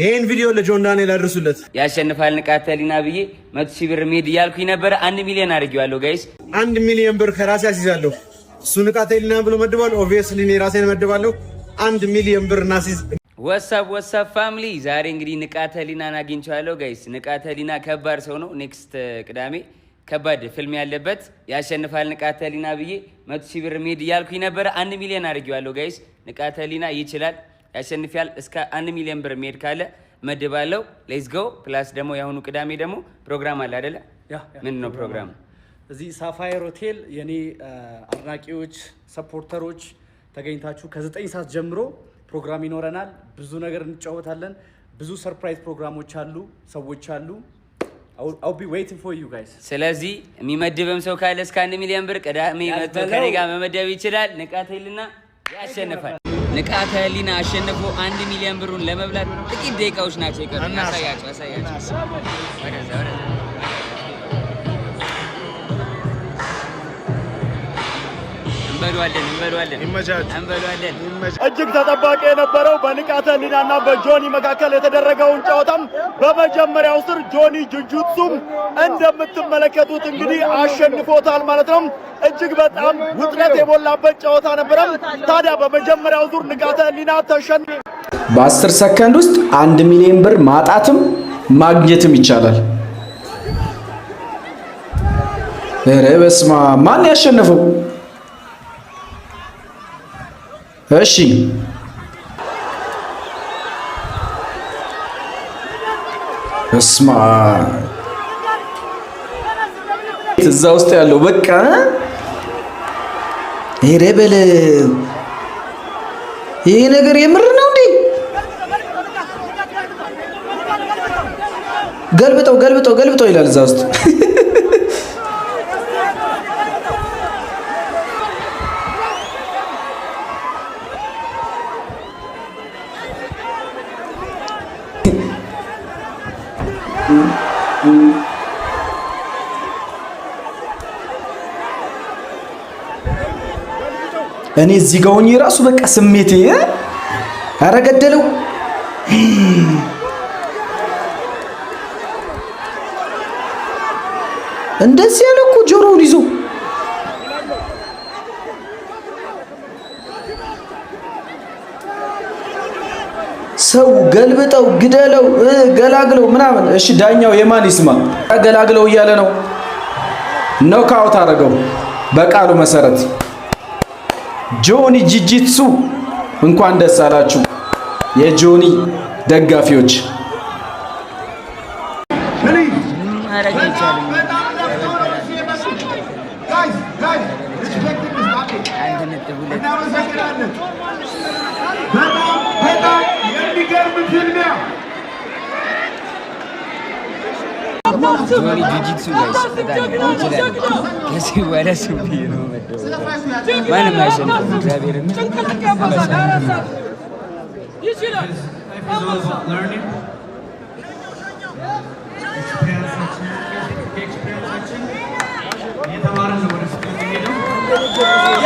ይሄን ቪዲዮ ለጆን ዳንኤል አድርሱለት። ያሸንፋል ንቃተ ህሊና ብዬ 100,000 ብር ሜድ ያልኩኝ ነበር 1 ሚሊዮን አድርጌዋለሁ ጋይስ 1 ሚሊዮን ብር ከራሴ አስይዛለሁ እሱ ንቃተ ህሊና ብሎ መድባል ኦብቪየስሊ እኔ ራሴን መድባለሁ 1 ሚሊዮን ብር እናስይዝ ወሳብ ፋሚሊ ዛሬ እንግዲህ ንቃተ ህሊናን አግኝቻለሁ ጋይስ ንቃተ ህሊና ከባድ ሰው ነው ኔክስት ቅዳሜ ከባድ ፊልም ያለበት ያሸንፋል ንቃተ ህሊና ብዬ 100,000 ብር ሜድ ያልኩኝ ነበር 1 ሚሊዮን አድርጌዋለሁ ጋይስ ንቃተ ህሊና ይችላል ያሸንፋል እስከ 1 ሚሊዮን ብር ሜድ ካለ መድባለው ሌትስ ጎ ፕላስ ደግሞ ያሁኑ ቅዳሜ ደግሞ ፕሮግራም አለ አይደለ ምን ነው ፕሮግራም እዚህ ሳፋየር ሆቴል የኔ አድናቂዎች ሰፖርተሮች ተገኝታችሁ ከ9 ሰዓት ጀምሮ ፕሮግራም ይኖረናል ብዙ ነገር እንጫወታለን ብዙ ሰርፕራይዝ ፕሮግራሞች አሉ ሰዎች አሉ I'll be waiting for you guys ስለዚህ የሚመድብም ሰው ካለ እስከ 1 ሚሊዮን ብር ቅዳሜ መጥቶ ከኔ ጋር መመደብ ይችላል ንቃተ ህሊና ያሸንፋል ንቃተ ህሊና አሸንፎ 1 ሚሊዮን ብሩን ለመብላት ጥቂት ደቂቃዎች ናቸው የቀሩት አሳያችሁ እንበሏለን እጅግ ተጠባቂ የነበረው በንቃተ ህሊናና በጆኒ መካከል የተደረገውን ጨዋታም በመጀመሪያው ዙር ጆኒ ጁጁትሱም እንደምትመለከቱት እንግዲህ አሸንፎታል ማለት ነው እጅግ በጣም ውጥረት የሞላበት ጨዋታ ነበር ታዲያ በመጀመሪያው ዙር ንቃተ ህሊና ተሸንፎ በ10 ሰከንድ ውስጥ 1 ሚሊዮን ብር ማጣትም ማግኘትም ይቻላል በስማ ማን ያሸነፈው እሺ በስማ እዛ ውስጥ ያለው በቃ ሄረበለ ይሄ ነገር የምር ነው እንዴ ገልብጠው ይላል እዛ ውስጥ እኔ እዚህ ጋር ሆኜ ራሱ በቃ ስሜቴ አረገደለው እንደዚህ ያለ እኮ ጆሮውን ይዞ ሰው ገልብጠው ግደለው ገላግለው ምናምን እሺ ዳኛው የማን ይስማ ገላግለው እያለ ነው ኖካውት አደረገው በቃሉ መሰረት ጆኒ ጂጂትሱ እንኳን ደስ አላችሁ የጆኒ ደጋፊዎች ጆኒ ጁጂትሱ ጋይስ ይችላል ከዚህ ወደ ሱቢ ነው መደው ማንም አይሸነፍም እግዚአብሔርን ይችላል experience